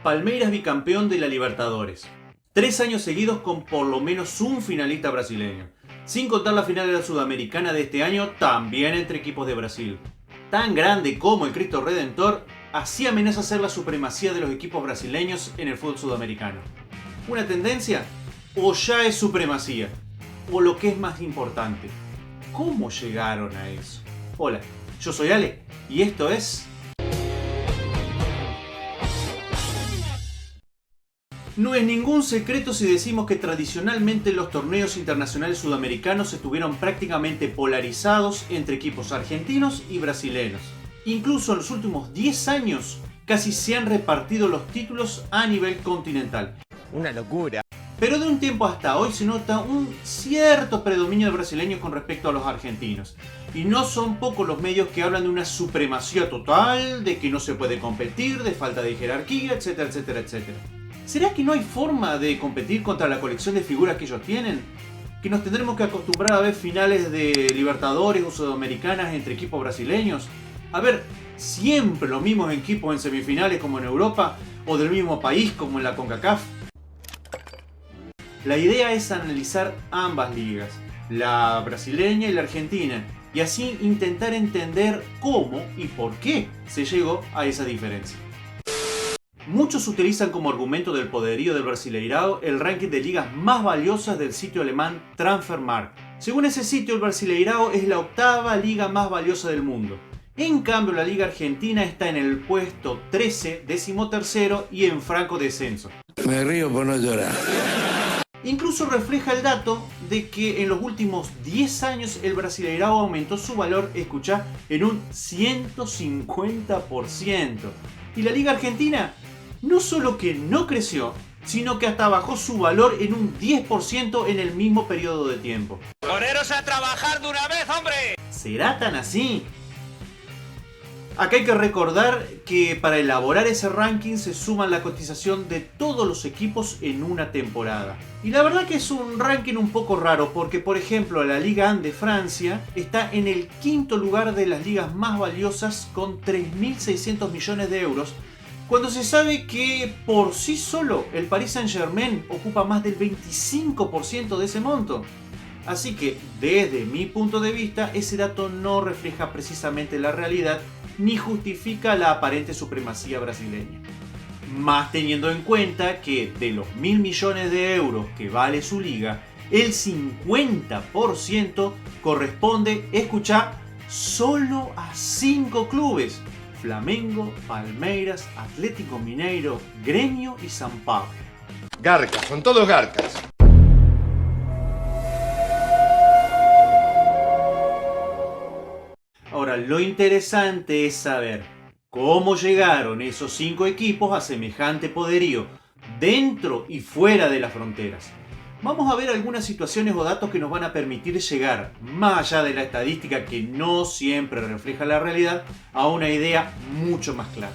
Palmeiras bicampeón de la Libertadores. 3 años seguidos con por lo menos un finalista brasileño. Sin contar la final de la Sudamericana de este año, también entre equipos de Brasil. Tan grande como el Cristo Redentor, así amenaza ser la supremacía de los equipos brasileños en el fútbol sudamericano. ¿Una tendencia? ¿O ya es supremacía? O lo que es más importante, ¿cómo llegaron a eso? Hola, yo soy Ale y esto es... No es ningún secreto si decimos que tradicionalmente los torneos internacionales sudamericanos estuvieron prácticamente polarizados entre equipos argentinos y brasileños. Incluso en los últimos 10 años casi se han repartido los títulos a nivel continental. Una locura. Pero de un tiempo hasta hoy se nota un cierto predominio de brasileños con respecto a los argentinos. Y no son pocos los medios que hablan de una supremacía total, de que no se puede competir, de falta de jerarquía, etcétera, etcétera, etcétera. ¿Será que no hay forma de competir contra la colección de figuras que ellos tienen? ¿Que nos tendremos que acostumbrar a ver finales de Libertadores o Sudamericanas entre equipos brasileños? A ver siempre los mismos equipos en semifinales como en Europa, o del mismo país como en la CONCACAF. La idea es analizar ambas ligas, la brasileña y la argentina, y así intentar entender cómo y por qué se llegó a esa diferencia. Muchos utilizan como argumento del poderío del Brasileirao el ranking de ligas más valiosas del sitio alemán Transfermarkt. Según ese sitio, el Brasileirao es la 8ª liga más valiosa del mundo. En cambio, la liga argentina está en el puesto 13, 13º y en franco descenso. Me río por no llorar. Incluso refleja el dato de que en los últimos 10 años el Brasileirao aumentó su valor, escuchá, en un 150%. Y la liga argentina no solo que no creció, sino que hasta bajó su valor en un 10% en el mismo periodo de tiempo. ¡Poneros a trabajar de una vez, hombre! ¿Será tan así? Acá hay que recordar que para elaborar ese ranking se suman la cotización de todos los equipos en una temporada. Y la verdad que es un ranking un poco raro porque, por ejemplo, la Liga 1 de Francia está en el 5º lugar de las ligas más valiosas con 3.600 millones de euros, cuando se sabe que por sí solo el Paris Saint-Germain ocupa más del 25% de ese monto. Así que, desde mi punto de vista, ese dato no refleja precisamente la realidad ni justifica la aparente supremacía brasileña. Más teniendo en cuenta que de los 1.000 millones de euros que vale su liga, el 50% corresponde, escuchá, solo a 5 clubes: Flamengo, Palmeiras, Atlético Mineiro, Gremio y São Paulo. Garcas, son todos garcas. Ahora, lo interesante es saber cómo llegaron esos 5 equipos a semejante poderío dentro y fuera de las fronteras. Vamos a ver algunas situaciones o datos que nos van a permitir llegar, más allá de la estadística que no siempre refleja la realidad, a una idea mucho más clara.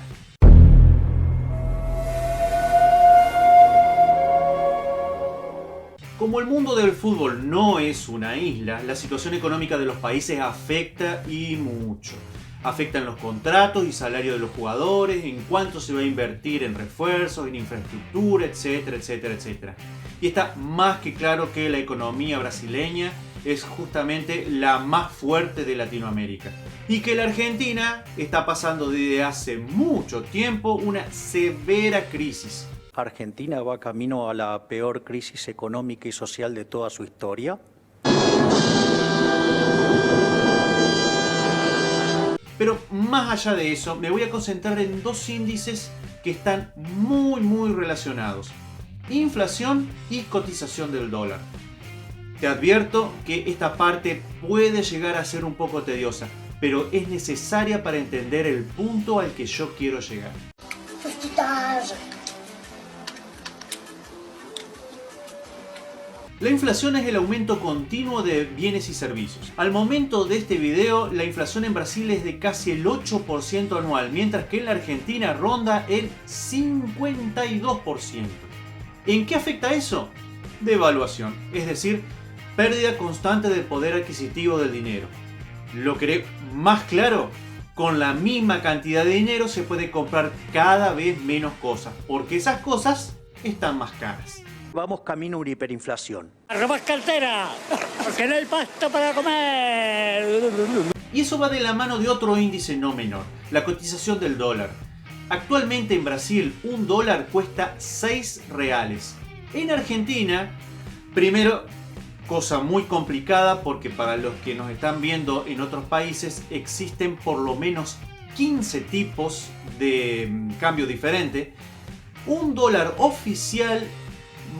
Como el mundo del fútbol no es una isla, la situación económica de los países afecta y mucho. Afectan los contratos y salarios de los jugadores, en cuánto se va a invertir en refuerzos, en infraestructura, etcétera, etcétera, etcétera. Y está más que claro que la economía brasileña es justamente la más fuerte de Latinoamérica. Y que la Argentina está pasando desde hace mucho tiempo una severa crisis. Argentina va camino a la peor crisis económica y social de toda su historia. Pero más allá de eso, me voy a concentrar en 2 índices que están muy relacionados: inflación y cotización del dólar. Te advierto que esta parte puede llegar a ser un poco tediosa, pero es necesaria para entender el punto al que yo quiero llegar. La inflación es el aumento continuo de bienes y servicios. Al momento de este video, la inflación en Brasil es de casi el 8% anual, mientras que en la Argentina ronda el 52%. ¿En qué afecta eso? Devaluación, es decir, pérdida constante del poder adquisitivo del dinero. ¿Lo querés más claro? con la misma cantidad de dinero se puede comprar cada vez menos cosas, porque esas cosas están más caras. Vamos camino a una hiperinflación. ¡A robar cartera! ¡Porque no hay pasta para comer! Y eso va de la mano de otro índice no menor, la cotización del dólar. Actualmente en Brasil un dólar cuesta 6 reales. En Argentina, primero, cosa muy complicada porque para los que nos están viendo en otros países existen por lo menos 15 tipos de cambio diferente. Un dólar oficial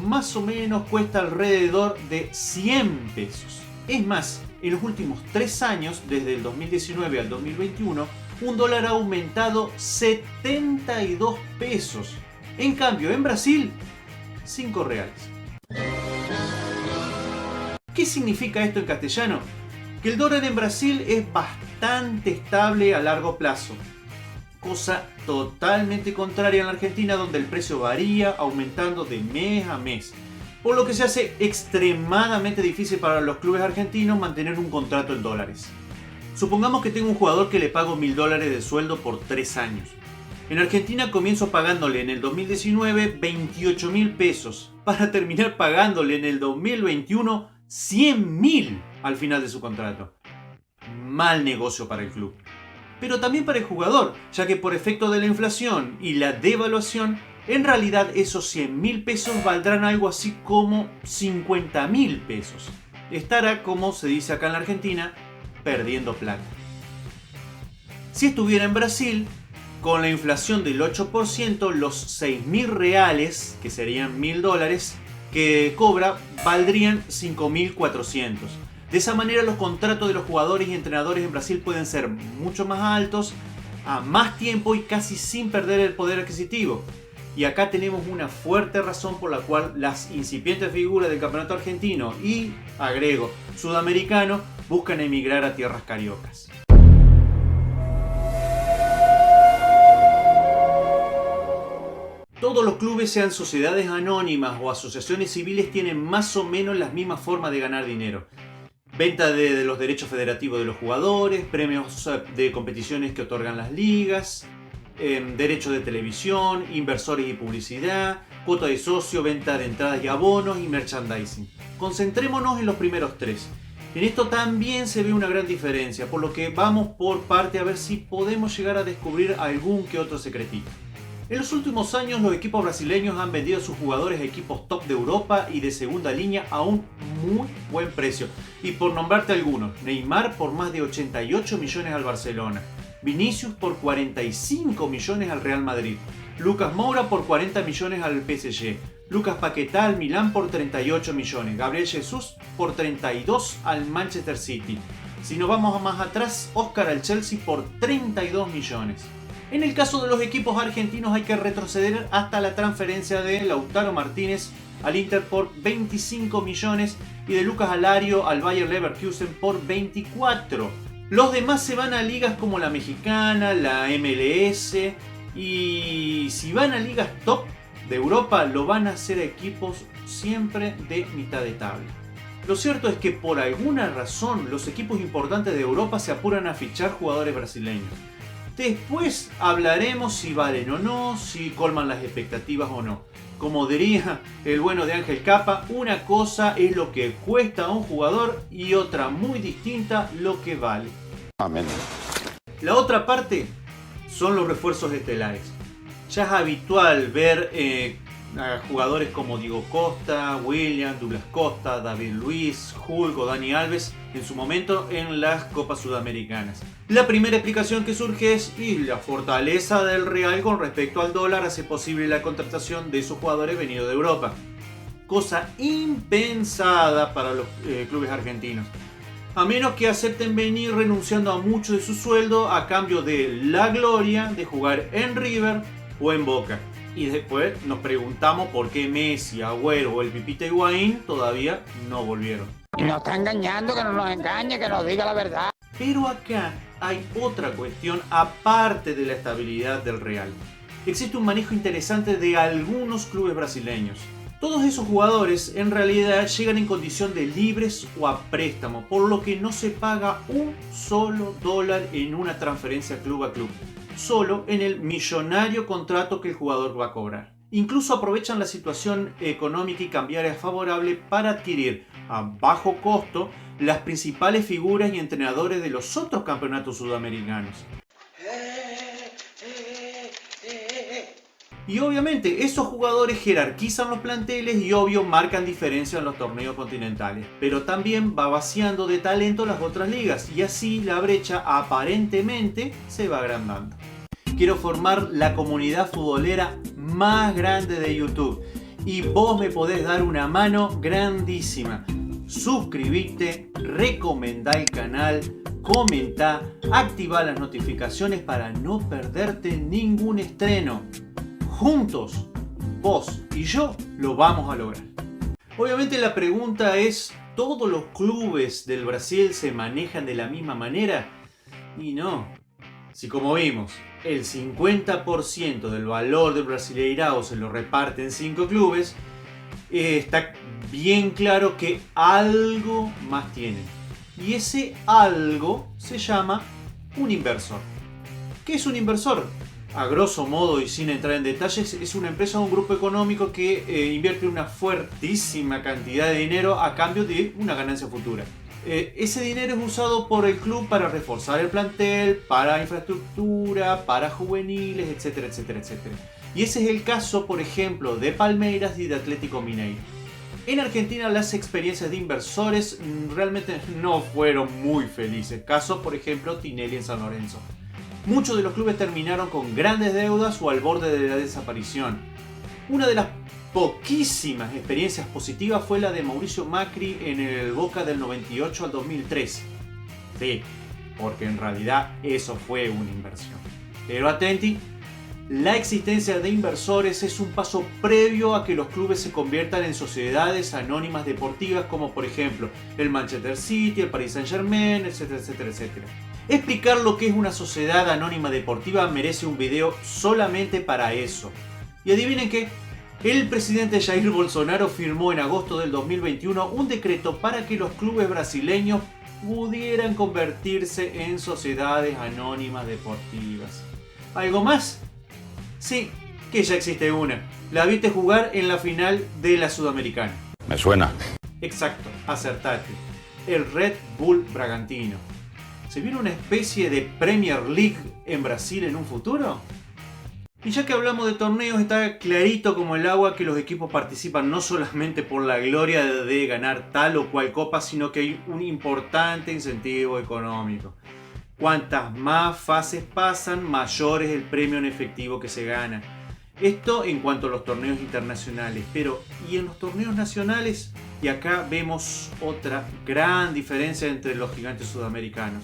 más o menos cuesta alrededor de 100 pesos. Es más, en los últimos 3 años, desde el 2019 al 2021, un dólar ha aumentado 72 pesos. En cambio, en Brasil, 5 reales. ¿Qué significa esto en castellano? Que el dólar en Brasil es bastante estable a largo plazo. Cosa totalmente contraria en la Argentina, donde el precio varía aumentando de mes a mes. Por lo que se hace extremadamente difícil para los clubes argentinos mantener un contrato en dólares. Supongamos que tengo un jugador que le pago $1000 de sueldo por 3 años. En Argentina comienzo pagándole en el 2019 28.000 pesos, para terminar pagándole en el 2021 100.000 al final de su contrato. Mal negocio para el club. Pero también para el jugador, ya que por efecto de la inflación y la devaluación, en realidad esos 100.000 pesos valdrán algo así como 50.000 pesos. Estará, como se dice acá en la Argentina, perdiendo plata. Si estuviera en Brasil, con la inflación del 8%, los 6.000 reales, que serían $1000, que cobra, valdrían 5.400. De esa manera los contratos de los jugadores y entrenadores en Brasil pueden ser mucho más altos, a más tiempo y casi sin perder el poder adquisitivo. Y acá tenemos una fuerte razón por la cual las incipientes figuras del campeonato argentino y, agrego, sudamericano, buscan emigrar a tierras cariocas. Todos los clubes, sean sociedades anónimas o asociaciones civiles, tienen más o menos las mismas formas de ganar dinero. Venta de los derechos federativos de los jugadores, premios de competiciones que otorgan las ligas, derechos de televisión, inversores y publicidad, cuota de socio, venta de entradas y abonos y merchandising. Concentrémonos en los primeros 3. En esto también se ve una gran diferencia, por lo que vamos por parte a ver si podemos llegar a descubrir algún que otro secretito. En los últimos años los equipos brasileños han vendido a sus jugadores a equipos top de Europa y de segunda línea a un muy buen precio. Y por nombrarte algunos, Neymar por más de 88 millones al Barcelona, Vinicius por 45 millones al Real Madrid, Lucas Moura por 40 millones al PSG, Lucas Paquetá al Milán por 38 millones, Gabriel Jesús por 32 al Manchester City. Si nos vamos más atrás, Oscar al Chelsea por 32 millones. En el caso de los equipos argentinos hay que retroceder hasta la transferencia de Lautaro Martínez al Inter por 25 millones y de Lucas Alario al Bayer Leverkusen por 24. Los demás se van a ligas como la mexicana, la MLS, y si van a ligas top de Europa lo van a hacer a equipos siempre de mitad de tabla. Lo cierto es que por alguna razón los equipos importantes de Europa se apuran a fichar jugadores brasileños. Después hablaremos si valen o no, si colman las expectativas o no. Como diría el bueno de Ángel Capa, una cosa es lo que cuesta a un jugador y otra muy distinta lo que vale. Amén. La otra parte son los refuerzos estelares. Ya es habitual ver a jugadores como Diego Costa, William, Douglas Costa, David Luiz, Hulk o Dani Alves en su momento en las Copas Sudamericanas. La primera explicación que surge es y la fortaleza del real con respecto al dólar hace posible la contratación de esos jugadores venidos de Europa. Cosa impensada para los clubes argentinos. A menos que acepten venir renunciando a mucho de su sueldo a cambio de la gloria de jugar en River o en Boca. Y después nos preguntamos por qué Messi, Agüero o el Pipita Higuaín todavía no volvieron. Nos está engañando, que no nos engañe, que nos diga la verdad. Pero acá hay otra cuestión aparte de la estabilidad del Real. Existe un manejo interesante de algunos clubes brasileños. Todos esos jugadores en realidad llegan en condición de libres o a préstamo, por lo que no se paga un solo dólar en una transferencia club a club, solo en el millonario contrato que el jugador va a cobrar. Incluso aprovechan la situación económica y cambiaria favorable para adquirir a bajo costo las principales figuras y entrenadores de los otros campeonatos sudamericanos. Y obviamente esos jugadores jerarquizan los planteles y obvio marcan diferencia en los torneos continentales, pero también va vaciando de talento las otras ligas y así la brecha aparentemente se va agrandando. Quiero formar la comunidad futbolera más grande de YouTube y vos me podés dar una mano grandísima. Suscribite, recomendá el canal, comentá, activá las notificaciones para no perderte ningún estreno. Juntos, vos y yo lo vamos a lograr. Obviamente la pregunta es, ¿todos los clubes del Brasil se manejan de la misma manera? Y no. Si como vimos, el 50% del valor del Brasileirao se lo reparte en 5 clubes, está bien claro que algo más tienen. Y ese algo se llama un inversor. ¿Qué es un inversor? A grosso modo y sin entrar en detalles, es una empresa o un grupo económico que invierte una fuertísima cantidad de dinero a cambio de una ganancia futura. Ese dinero es usado por el club para reforzar el plantel, para infraestructura, para juveniles, etcétera, etcétera, etcétera. Y ese es el caso, por ejemplo, de Palmeiras y de Atlético Mineiro. En Argentina las experiencias de inversores realmente no fueron muy felices. Caso, por ejemplo, Tinelli en San Lorenzo. Muchos de los clubes terminaron con grandes deudas o al borde de la desaparición. Una de las poquísimas experiencias positivas fue la de Mauricio Macri en el Boca del 98 al 2003. Sí, porque en realidad eso fue una inversión. Pero atenti, la existencia de inversores es un paso previo a que los clubes se conviertan en sociedades anónimas deportivas como por ejemplo el Manchester City, el Paris Saint-Germain, etcétera, etcétera, etcétera. Explicar lo que es una sociedad anónima deportiva merece un video solamente para eso. Y adivinen qué, el presidente Jair Bolsonaro firmó en agosto del 2021 un decreto para que los clubes brasileños pudieran convertirse en sociedades anónimas deportivas. ¿Algo más? Sí, que ya existe una. La viste jugar en la final de la Sudamericana. Me suena. Exacto, acertate. El Red Bull Bragantino. ¿Se viene una especie de Premier League en Brasil en un futuro? Y ya que hablamos de torneos, está clarito como el agua que los equipos participan no solamente por la gloria de ganar tal o cual copa, sino que hay un importante incentivo económico. Cuantas más fases pasan, mayor es el premio en efectivo que se gana. Esto en cuanto a los torneos internacionales, pero ¿y en los torneos nacionales? Y acá vemos otra gran diferencia entre los gigantes sudamericanos.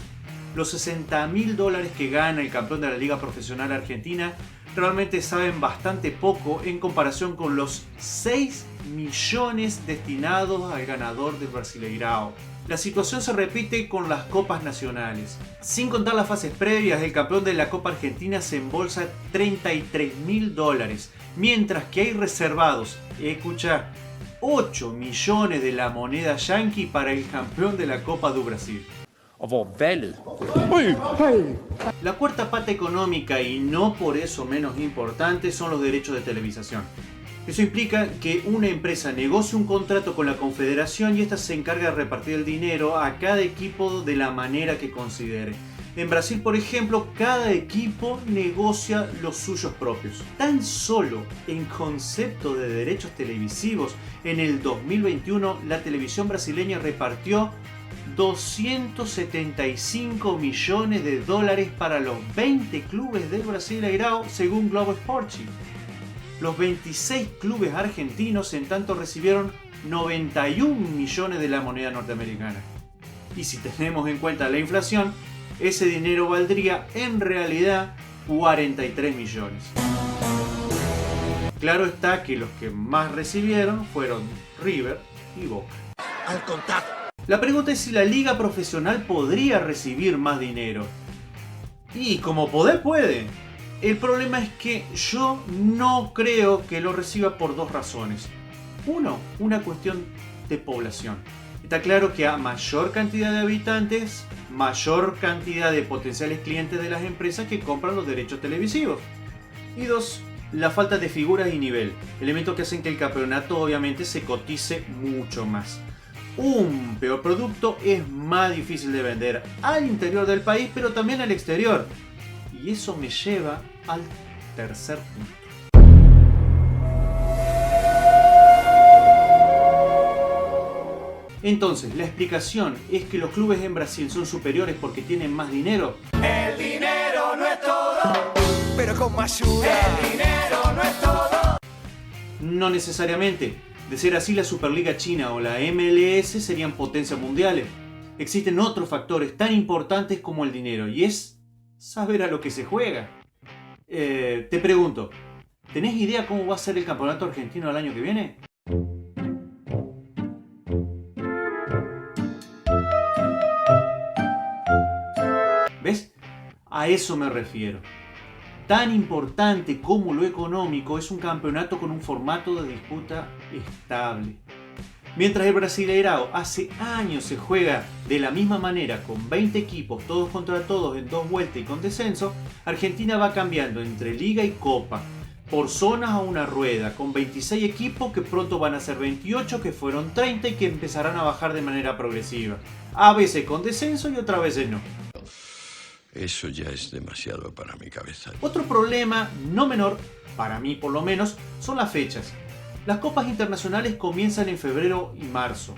Los $60.000 que gana el campeón de la Liga Profesional Argentina realmente saben bastante poco en comparación con los 6 millones destinados al ganador del Brasileirao. La situación se repite con las copas nacionales. Sin contar las fases previas, el campeón de la Copa Argentina se embolsa $33.000, mientras que hay reservados, escucha, 8 millones de la moneda yanqui para el campeón de la Copa do Brasil. La cuarta pata económica, y no por eso menos importante, son los derechos de televisación. Eso implica que una empresa negocie un contrato con la confederación y ésta se encarga de repartir el dinero a cada equipo de la manera que considere. En Brasil, por ejemplo, cada equipo negocia los suyos propios. Tan solo en concepto de derechos televisivos, en el 2021 la televisión brasileña repartió $275 millones para los 20 clubes del Brasileirao según Globo Esporte. Los 26 clubes argentinos en tanto recibieron 91 millones de la moneda norteamericana. Y si tenemos en cuenta la inflación, ese dinero valdría en realidad 43 millones. Claro está que los que más recibieron fueron River y Boca. Al contacto. La pregunta es si la liga profesional podría recibir más dinero. Y como poder puede. El problema es que yo no creo que lo reciba por dos razones. Uno, una cuestión de población. Está claro que a mayor cantidad de habitantes, mayor cantidad de potenciales clientes de las empresas que compran los derechos televisivos. Y dos, la falta de figuras y nivel, elementos que hacen que el campeonato obviamente se cotice mucho más. Un peor producto es más difícil de vender al interior del país, pero también al exterior. Y eso me lleva al tercer punto. Entonces, la explicación es que los clubes en Brasil son superiores porque tienen más dinero. El dinero no es todo, pero con más ayuda. El dinero no es todo. No necesariamente. De ser así, la Superliga China o la MLS serían potencias mundiales. Existen otros factores tan importantes como el dinero, y es saber a lo que se juega. Te pregunto, ¿tenés idea cómo va a ser el campeonato argentino el año que viene? ¿Ves? A eso me refiero. Tan importante como lo económico es un campeonato con un formato de disputa estable. Mientras el Brasileirao hace años se juega de la misma manera con 20 equipos todos contra todos en 2 vueltas y con descenso, Argentina va cambiando entre Liga y Copa, por zonas a una rueda, con 26 equipos que pronto van a ser 28, que fueron 30 y que empezarán a bajar de manera progresiva. A veces con descenso y otras veces no. Eso ya es demasiado para mi cabeza. Otro problema no menor, para mí por lo menos, son las fechas. Las copas internacionales comienzan en febrero y marzo.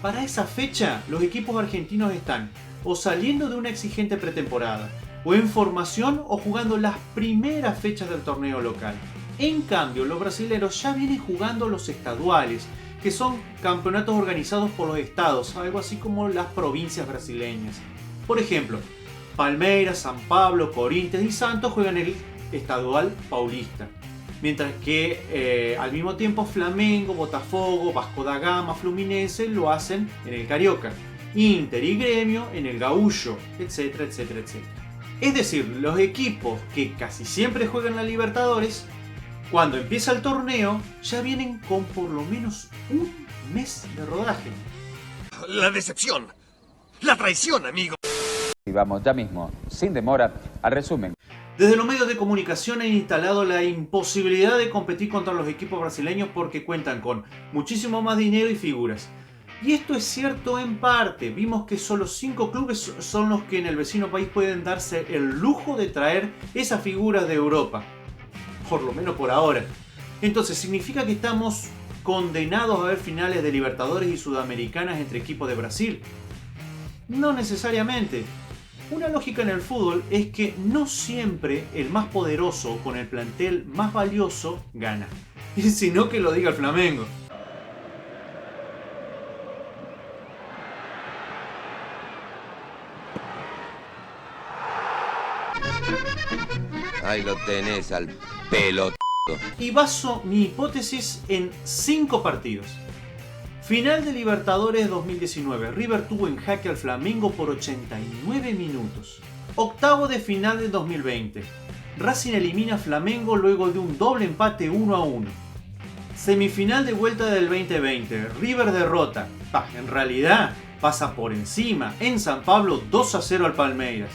Para esa fecha, los equipos argentinos están o saliendo de una exigente pretemporada, o en formación o jugando las primeras fechas del torneo local. En cambio, los brasileños ya vienen jugando los estaduales, que son campeonatos organizados por los estados, algo así como las provincias brasileñas. Por ejemplo, Palmeiras, San Pablo, Corinthians y Santos juegan el estadual paulista. Mientras que al mismo tiempo Flamengo, Botafogo, Vasco da Gama, Fluminense lo hacen en el Carioca. Inter y Gremio en el Gaúcho, etcétera, etcétera, etcétera. Es decir, los equipos que casi siempre juegan la Libertadores, cuando empieza el torneo, ya vienen con por lo menos un mes de rodaje. La decepción, la traición, amigo. Y vamos ya mismo, sin demora, al resumen. Desde los medios de comunicación han instalado la imposibilidad de competir contra los equipos brasileños porque cuentan con muchísimo más dinero y figuras. Y esto es cierto en parte. Vimos que solo 5 clubes son los que en el vecino país pueden darse el lujo de traer esas figuras de Europa. Por lo menos por ahora. Entonces, ¿significa que estamos condenados a ver finales de Libertadores y Sudamericanas entre equipos de Brasil? No necesariamente. Una lógica en el fútbol es que no siempre el más poderoso con el plantel más valioso gana. Y sino que lo diga el Flamengo. Ahí lo tenés al pelotudo. Y baso mi hipótesis en 5 partidos. Final de Libertadores 2019. River tuvo en jaque al Flamengo por 89 minutos. Octavo de final de 2020. Racing elimina a Flamengo luego de un doble empate 1-1. Semifinal de vuelta del 2020. River derrota. En realidad pasa por encima en San Pablo 2-0 al Palmeiras.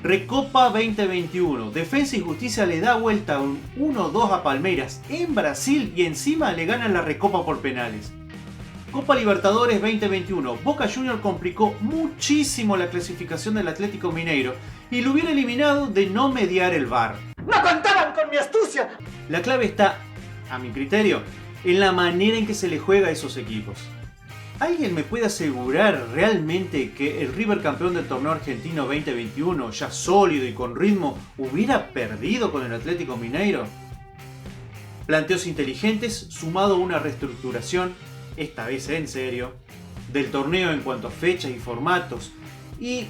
Recopa 2021. Defensa y Justicia le da vuelta un 1-2 a Palmeiras en Brasil y encima le ganan la Recopa por penales. Copa Libertadores 2021. Boca Juniors complicó muchísimo la clasificación del Atlético Mineiro y lo hubiera eliminado de no mediar el VAR. ¡No contaban con mi astucia! La clave está, a mi criterio, en la manera en que se le juega a esos equipos. ¿Alguien me puede asegurar realmente que el River campeón del torneo argentino 2021, ya sólido y con ritmo, hubiera perdido con el Atlético Mineiro? Planteos inteligentes sumado a una reestructuración, esta vez en serio, del torneo en cuanto a fechas y formatos, y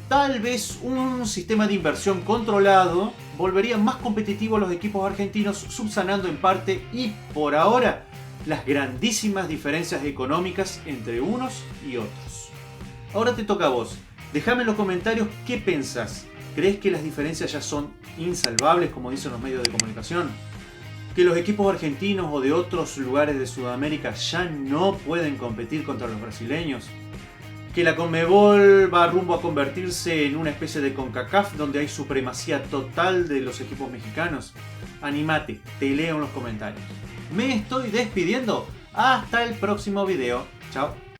tal vez un sistema de inversión controlado volvería más competitivo a los equipos argentinos, subsanando en parte y por ahora las grandísimas diferencias económicas entre unos y otros. Ahora te toca a vos. Déjame en los comentarios qué pensás. ¿Crees que las diferencias ya son insalvables como dicen los medios de comunicación? que los equipos argentinos o de otros lugares de Sudamérica ya no pueden competir contra los brasileños, que la Conmebol va rumbo a convertirse en una especie de CONCACAF donde hay supremacía total de los equipos mexicanos. Anímate, te leo en los comentarios. Me estoy despidiendo. Hasta el próximo video. Chao.